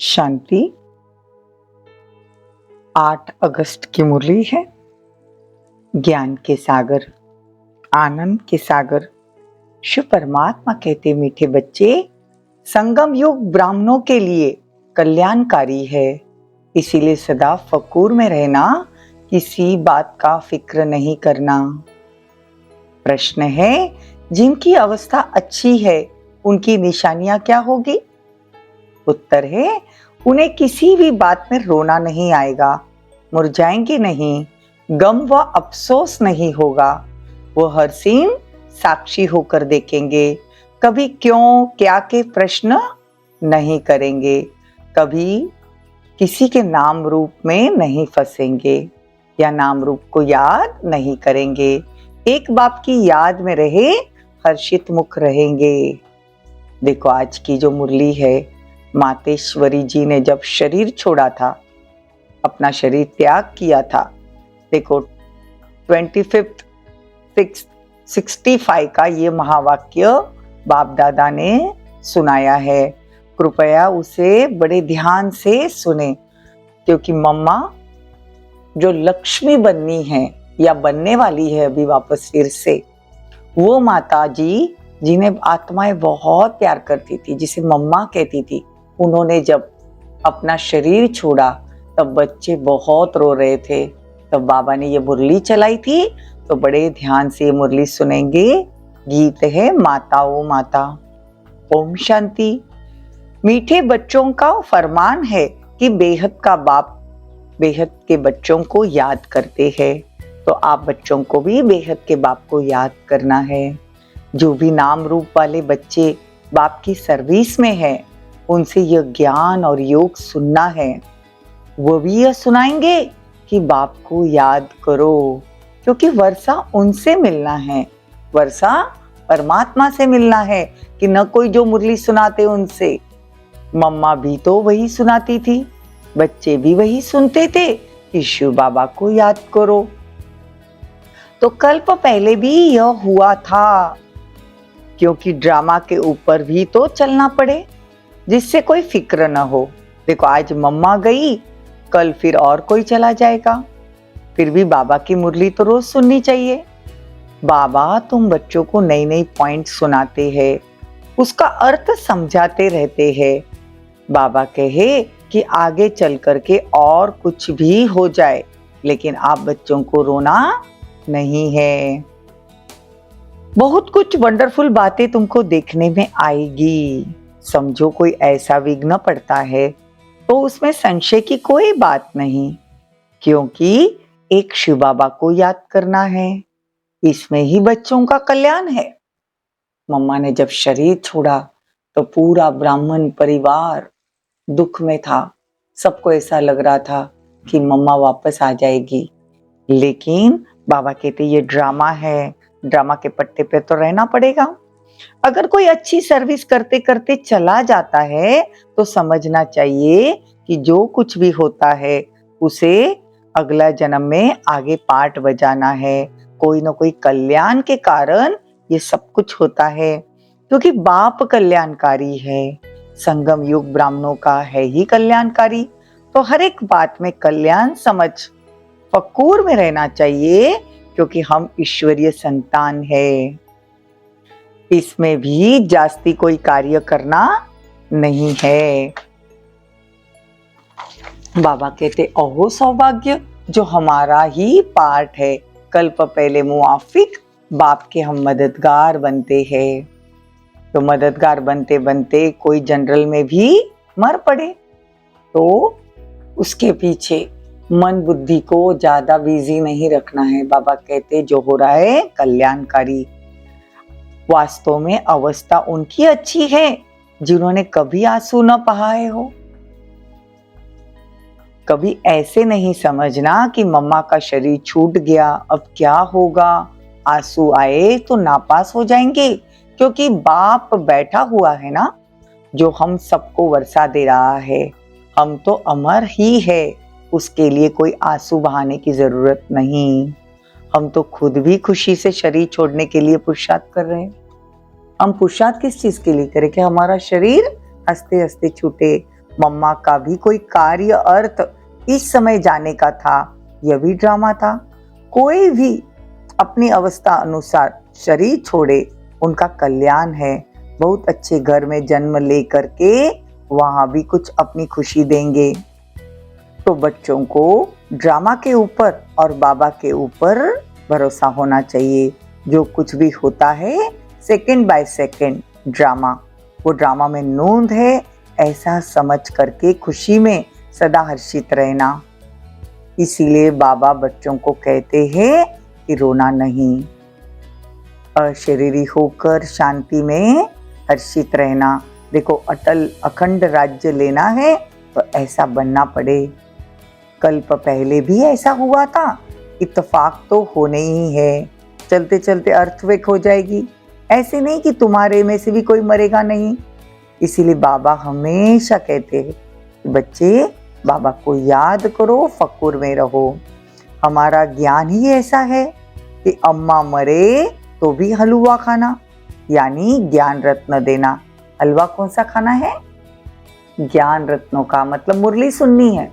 शांति 8 अगस्त की मुरली है। ज्ञान के सागर, आनंद के सागर शिव परमात्मा कहते, मीठे बच्चे, संगम युग ब्राह्मणों के लिए कल्याणकारी है। इसीलिए सदा फकूर में रहना, किसी बात का फिक्र नहीं करना। प्रश्न है, जिनकी अवस्था अच्छी है उनकी निशानियां क्या होगी? उत्तर है, उन्हें किसी भी बात में रोना नहीं आएगा, मुरझाएंगे नहीं, गम व अफसोस नहीं होगा। वो हर सीन साक्षी होकर देखेंगे, कभी क्यों क्या के प्रश्न नहीं करेंगे, कभी किसी के नाम रूप में नहीं फंसेंगे या नाम रूप को याद नहीं करेंगे। एक बाप की याद में रहे, हर्षित मुख रहेंगे। देखो, आज की जो मुरली है, मातेश्वरी जी ने जब शरीर छोड़ा था, अपना शरीर त्याग किया था, देखो 25 65 का ये महावाक्य बाप दादा ने सुनाया है। कृपया उसे बड़े ध्यान से सुने, क्योंकि मम्मा जो लक्ष्मी बननी है या बनने वाली है अभी वापस फिर से, वो माता जी जिन्हें आत्माएं बहुत प्यार करती थी, जिसे मम्मा कहती थी, उन्होंने जब अपना शरीर छोड़ा तब बच्चे बहुत रो रहे थे। तब बाबा ने ये मुरली चलाई थी, तो बड़े ध्यान से ये मुरली सुनेंगे। गीत है माता ओ माता। ओम शांति। मीठे बच्चों का फरमान है कि बेहद का बाप बेहद के बच्चों को याद करते हैं, तो आप बच्चों को भी बेहद के बाप को याद करना है। जो भी नाम रूप वाले बच्चे बाप की सर्विस में है, उनसे यह ज्ञान और योग सुनना है। वो भी यह सुनाएंगे कि बाप को याद करो, क्योंकि वर्षा उनसे मिलना है, वर्षा परमात्मा से मिलना है, कि न कोई जो मुरली सुनाते उनसे। मम्मा भी तो वही सुनाती थी, बच्चे भी वही सुनते थे कि शिव बाबा को याद करो। तो कल्प पहले भी यह हुआ था, क्योंकि ड्रामा के ऊपर भी तो चलना पड़े, जिससे कोई फिक्र न हो। देखो, आज मम्मा गई, कल फिर और कोई चला जाएगा, फिर भी बाबा की मुरली तो रोज सुननी चाहिए। बाबा तुम बच्चों को नई नई पॉइंट सुनाते हैं, उसका अर्थ समझाते रहते हैं। बाबा कहे कि आगे चल करके और कुछ भी हो जाए, लेकिन आप बच्चों को रोना नहीं है। बहुत कुछ वंडरफुल बातें तुमको देखने में आएगी। समझो कोई ऐसा विघ्न पड़ता है तो उसमें संशय की कोई बात नहीं, क्योंकि एक शिव बाबा को याद करना है, इसमें ही बच्चों का कल्याण है। मम्मा ने जब शरीर छोड़ा तो पूरा ब्राह्मण परिवार दुख में था। सबको ऐसा लग रहा था कि मम्मा वापस आ जाएगी, लेकिन बाबा कहते ये ड्रामा है, ड्रामा के पट्टे पे तो रहना पड़ेगा। अगर कोई अच्छी सर्विस करते करते चला जाता है तो समझना चाहिए कि जो कुछ भी होता है उसे अगला जन्म में आगे पार्ट बजाना है। कोई ना कोई कल्याण के कारण ये सब कुछ होता है, क्योंकि बाप कल्याणकारी है, संगम युग ब्राह्मणों का है ही कल्याणकारी। तो हर एक बात में कल्याण समझ फकूर में रहना चाहिए, क्योंकि हम ईश्वरीय संतान है। इसमें भी जास्ती कोई कार्य करना नहीं है। बाबा कहते, अहो सौभाग्य, जो हमारा ही पार्ट है। कल्प पहले मुआफिक बाप के हम मददगार बनते हैं। तो मददगार बनते बनते कोई जनरल में भी मर पड़े तो उसके पीछे मन बुद्धि को ज्यादा बिजी नहीं रखना है। बाबा कहते, जो हो रहा है कल्याणकारी। वास्तव में अवस्था उनकी अच्छी है जिन्होंने कभी आंसू न बहाए हो। कभी ऐसे नहीं समझना कि मम्मा का शरीर छूट गया, अब क्या होगा, आंसू आए तो नापास हो जाएंगे, क्योंकि बाप बैठा हुआ है ना, जो हम सबको वर्षा दे रहा है। हम तो अमर ही है, उसके लिए कोई आंसू बहाने की जरूरत नहीं। हम तो खुद भी खुशी से शरीर छोड़ने के लिए पुरुषार्थ कर रहे हैं। हम पुरुषार्थ किस चीज के लिए करें कि हमारा शरीर हंसते हंसते छूटे, मम्मा का भी कोई कार्य अर्थ इस समय जाने का था, यह भी ड्रामा था। कोई भी अपनी अवस्था अनुसार शरीर छोड़े, उनका कल्याण है। बहुत अच्छे घर में जन्म ले करके वहां भी कुछ अपनी खुशी देंगे। तो बच्चों को ड्रामा के ऊपर और बाबा के ऊपर भरोसा होना चाहिए। जो कुछ भी होता है सेकंड बाय सेकंड ड्रामा, वो ड्रामा में नूंद है, ऐसा समझ करके खुशी में सदा हर्षित रहना। इसीलिए बाबा बच्चों को कहते हैं कि रोना नहीं, अशरीरी होकर शांति में हर्षित रहना। देखो, अटल अखंड राज्य लेना है तो ऐसा बनना पड़े। कल्प पहले भी ऐसा हुआ था, इत्तेफाक तो होने ही है। चलते चलते अर्थवेक हो जाएगी, ऐसे नहीं कि तुम्हारे में से भी कोई मरेगा नहीं। इसीलिए बाबा हमेशा कहते हैं कि बच्चे बाबा को याद करो, फकुर में रहो। हमारा ज्ञान ही ऐसा है कि अम्मा मरे तो भी हलवा खाना, यानी ज्ञान रत्न देना। हलवा कौन सा खाना है? ज्ञान रत्नों का मतलब मुरली सुननी है।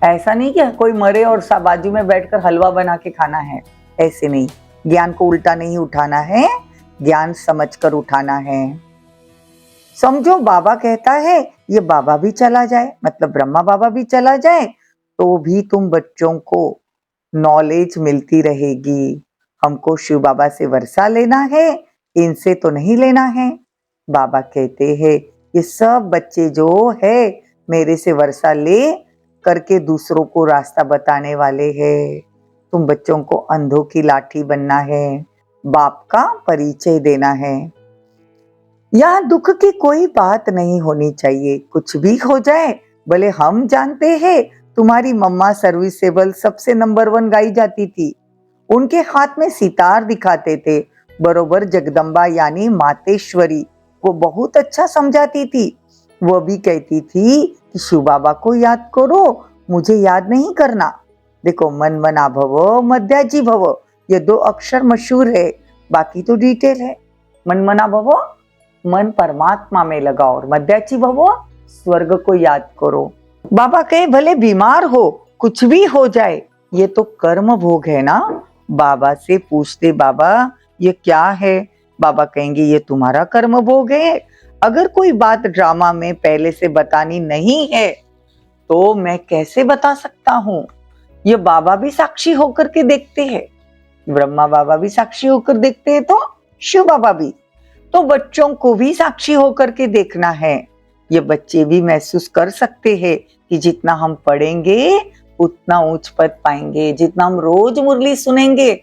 ऐसा नहीं कि कोई मरे और बाजू में बैठकर हलवा बना के खाना है, ऐसे नहीं। ज्ञान को उल्टा नहीं उठाना है, ज्ञान समझकर उठाना है। समझो बाबा कहता है ये बाबा भी चला जाए, मतलब ब्रह्मा बाबा भी चला जाए, तो भी तुम बच्चों को नॉलेज मिलती रहेगी। हमको शिव बाबा से वर्षा लेना है, इनसे तो नहीं लेना है। बाबा कहते हैं ये सब बच्चे जो है मेरे से वर्षा ले करके दूसरों को रास्ता बताने वाले हैं। तुम बच्चों को अंधों की लाठी बनना है, बाप का परिचय देना है। यहाँ दुख की कोई बात नहीं होनी चाहिए। कुछ भी हो जाए, भले हम जानते हैं तुम्हारी मम्मा सर्विसेबल सबसे नंबर 1 गाई जाती थी, उनके हाथ में सितार दिखाते थे, बरोबर जगदम्बा यानी मातेश्वरी, वो बहुत अच्छा समझाती थी। वो भी कहती थी कि शिव बाबा को याद करो, मुझे याद नहीं करना। देखो, मन मना भव मध्याजी भव, ये 2 अक्षर मशहूर है, बाकी तो डिटेल है। मन मना भव, मन परमात्मा में लगाओ, और मध्याची भव, स्वर्ग को याद करो। बाबा कहे भले बीमार हो, कुछ भी हो जाए, ये तो कर्म भोग है ना। बाबा से पूछते बाबा ये क्या है? बाबा कहेंगे ये तुम्हारा कर्म भोग है। अगर कोई बात ड्रामा में पहले से बतानी नहीं है तो मैं कैसे बता सकता हूँ? ये बाबा भी साक्षी होकर के देखते हैं, ब्रह्मा बाबा भी साक्षी होकर देखते हैं, तो शिव बाबा भी। तो बच्चों को भी साक्षी होकर के देखना है। ये बच्चे भी महसूस कर सकते हैं कि जितना हम पढ़ेंगे उतना उच्च पद पाएंगे। जितना हम रोज मुरली सुनेंगे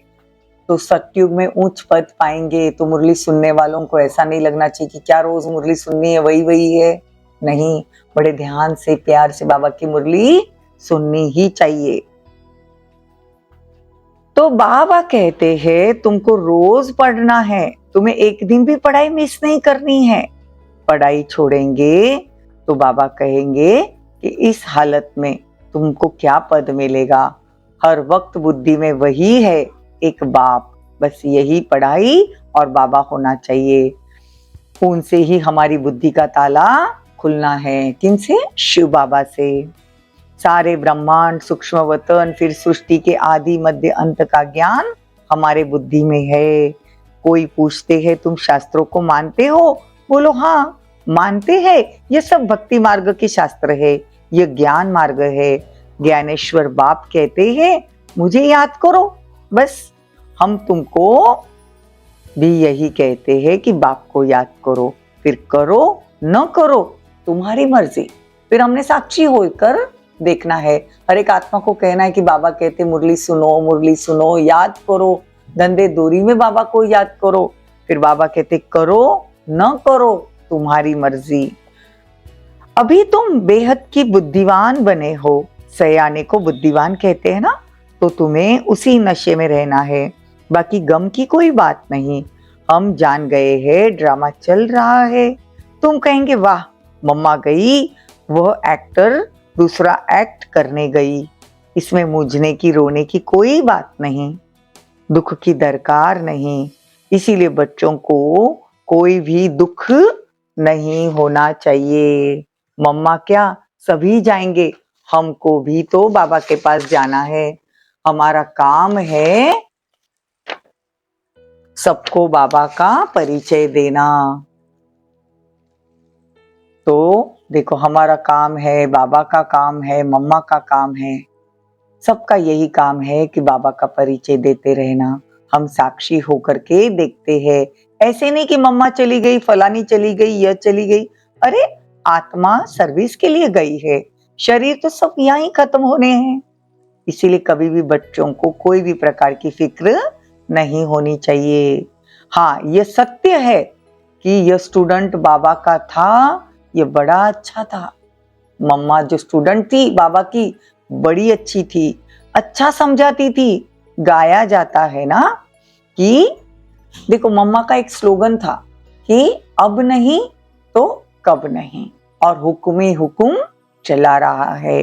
तो सतयुग में उच्च पद पाएंगे। तो मुरली सुनने वालों को ऐसा नहीं लगना चाहिए कि क्या रोज मुरली सुननी है, वही वही है। नहीं, बड़े ध्यान से प्यार से बाबा की मुरली सुननी ही चाहिए। तो बाबा कहते हैं तुमको रोज पढ़ना है, तुम्हें एक दिन भी पढ़ाई मिस नहीं करनी है। पढ़ाई छोड़ेंगे तो बाबा कहेंगे कि इस हालत में तुमको क्या पद मिलेगा? हर वक्त बुद्धि में वही है, एक बाप, बस यही पढ़ाई और बाबा होना चाहिए। उनसे ही हमारी बुद्धि का ताला खुलना है। किनसे? शिव बाबा से। सारे ब्रह्मांड, सूक्ष्म वतन, फिर सृष्टि के आदि मध्य अंत का ज्ञान हमारे बुद्धि में है। कोई पूछते हैं तुम शास्त्रों को मानते हो? बोलो हाँ मानते हैं। ये सब भक्ति मार्ग के शास्त्र है, ये ज्ञान मार्ग है। ज्ञानेश्वर बाप कहते हैं मुझे याद करो, बस हम तुमको भी यही कहते हैं कि बाप को याद करो, फिर करो न करो तुम्हारी मर्जी। फिर हमने साक्षी होकर देखना है। हर एक आत्मा को कहना है कि बाबा कहते मुरली सुनो, याद करो, धंधे दूरी में बाबा को याद करो। फिर बाबा कहते करो न करो तुम्हारी मर्जी। अभी तुम बेहद की बुद्धिवान बने हो, सयाने को बुद्धिवान कहते हैं ना, तो तुम्हें उसी नशे में रहना है। बाकी गम की कोई बात नहीं। हम जान गए हैं ड्रामा चल रहा है। तुम कहेंगे वाह मम्मा गई, वह एक्टर दूसरा एक्ट करने गई, इसमें मुझने की रोने की कोई बात नहीं, दुख की दरकार नहीं। इसीलिए बच्चों को कोई भी दुख नहीं होना चाहिए। मम्मा क्या, सभी जाएंगे, हमको भी तो बाबा के पास जाना है। हमारा काम है सबको बाबा का परिचय देना। तो देखो, हमारा काम है, बाबा का काम है, मम्मा का काम है, सबका यही काम है कि बाबा का परिचय देते रहना। हम साक्षी होकर के देखते हैं। ऐसे नहीं कि मम्मा चली गई, फलानी चली गई, यह चली गई। अरे, आत्मा सर्विस के लिए गई है, शरीर तो सब यहाँ ही खत्म होने हैं। इसीलिए कभी भी बच्चों को कोई भी प्रकार की फिक्र नहीं होनी चाहिए। हाँ, यह सत्य है कि यह स्टूडेंट बाबा का था, ये बड़ा अच्छा था। मम्मा जो स्टूडेंट थी बाबा की, बड़ी अच्छी थी, अच्छा समझाती थी। गाया जाता है ना कि देखो, मम्मा का एक स्लोगन था कि अब नहीं तो कब नहीं, और हुक्म ही हुक्म चला रहा है।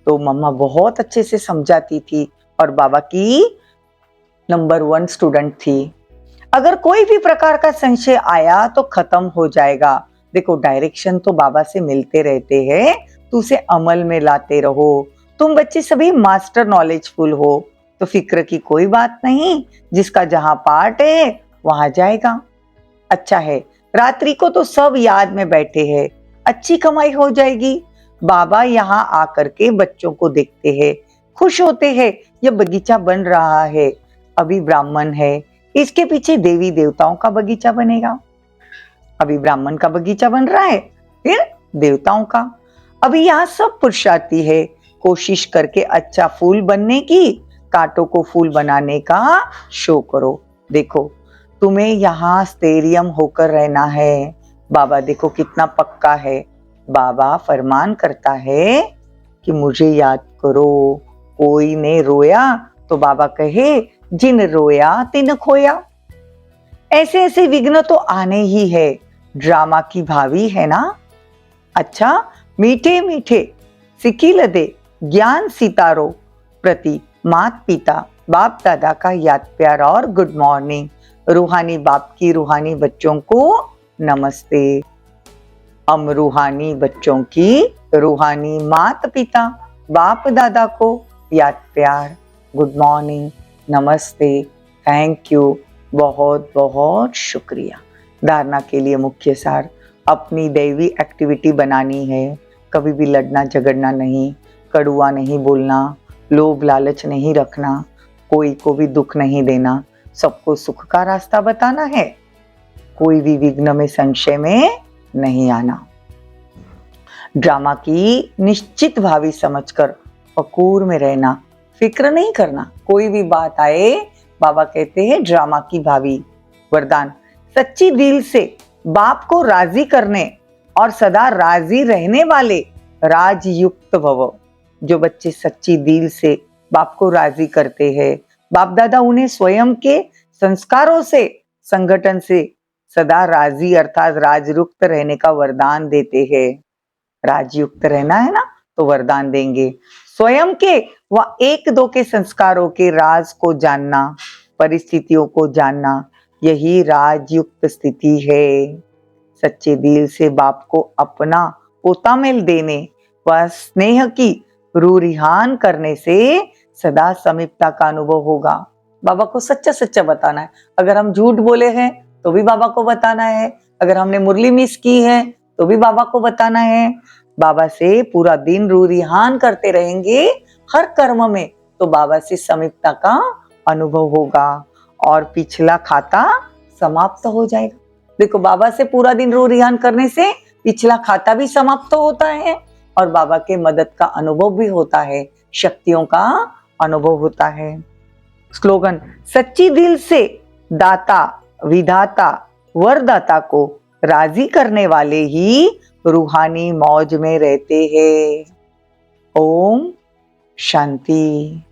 तो मम्मा बहुत अच्छे से समझाती थी और बाबा की नंबर 1 स्टूडेंट थी। अगर कोई भी प्रकार का संशय आया तो खत्म हो जाएगा। देखो, डायरेक्शन तो बाबा से मिलते रहते हैं, तो उसे अमल में लाते रहो। तुम बच्चे सभी मास्टर नॉलेजफुल हो, तो फिक्र की कोई बात नहीं, जिसका जहां पार्ट है वहां जाएगा। अच्छा है, रात्रि को तो सब याद में बैठे हैं, अच्छी कमाई हो जाएगी। बाबा यहाँ आकर के बच्चों को देखते हैं, खुश होते हैं, यह बगीचा बन रहा है, अभी ब्राह्मण है, इसके पीछे देवी देवताओं का बगीचा बनेगा। अभी ब्राह्मण का बगीचा बन रहा है, फिर देवताओं का। अभी यहाँ सब पुरुषार्थी है, कोशिश करके अच्छा फूल बनने की, कांटों को फूल बनाने का शो करो। देखो, तुम्हें यहाँ स्थैर्य होकर रहना है। बाबा देखो कितना पक्का है। बाबा फरमान करता है कि मुझे याद करो। कोई ने रोया तो बाबा कहे, जिन रोया तिन खोया। ऐसे ऐसे विघ्न तो आने ही है, ड्रामा की भावी है ना। अच्छा, मीठे मीठे सिकिल दे ज्ञान सितारों प्रति मात पिता बाप दादा का याद प्यार और गुड मॉर्निंग। रूहानी बाप की रूहानी बच्चों को नमस्ते। हम रूहानी बच्चों की रूहानी मात पिता बाप दादा को याद प्यार, गुड मॉर्निंग, नमस्ते, थैंक यू, बहुत बहुत शुक्रिया। धारणा के लिए मुख्य सार, अपनी दैवी एक्टिविटी बनानी है। कभी भी लड़ना झगड़ना नहीं, कड़ुआ नहीं बोलना, लोभ लालच नहीं रखना, कोई को भी दुख नहीं देना, सबको सुख का रास्ता बताना है। कोई भी विघ्न में संशय में नहीं आना। ड्रामा की निश्चित भावी समझकर फकूर में रहना, फिक्र नहीं करना। कोई भी बात आए, बाबा कहते हैं ड्रामा की भावी। वरदान, सच्ची दिल से बाप को राजी करने और सदा राजी रहने वाले राजयुक्त भव। जो बच्चे सच्ची दिल से बाप को राजी करते हैं, बाप दादा उन्हें स्वयं के संस्कारों से, संगठन से सदा राजी अर्थात राजयुक्त रहने का वरदान देते हैं। राजयुक्त रहना है ना, तो वरदान देंगे। स्वयं के व एक दो के संस्कारों के राज को जानना, परिस्थितियों को जानना, यही राजयुक्त स्थिति है। सच्चे दिल से बाप को अपना पोता मेल देने व स्नेह की रूरिहान करने से सदा समीपता का अनुभव होगा। बाबा को सच्चा सच्चा बताना है। अगर हम झूठ बोले हैं तो भी बाबा को बताना है, अगर हमने मुरली मिस की है तो भी बाबा को बताना है। बाबा से पूरा दिन रूरिहान करते रहेंगे हर कर्म में, तो बाबा से समीपता का अनुभव होगा और पिछला खाता समाप्त हो जाएगा। देखो, बाबा से पूरा दिन रूरिहान करने से पिछला खाता भी समाप्त होता है और बाबा के मदद का अनुभव भी होता है, शक्तियों का अनुभव होता है। स्लोगन, सच्ची दिल से दाता विधाता वरदाता को राजी करने वाले ही रूहानी मौज में रहते हैं। ओम शांति।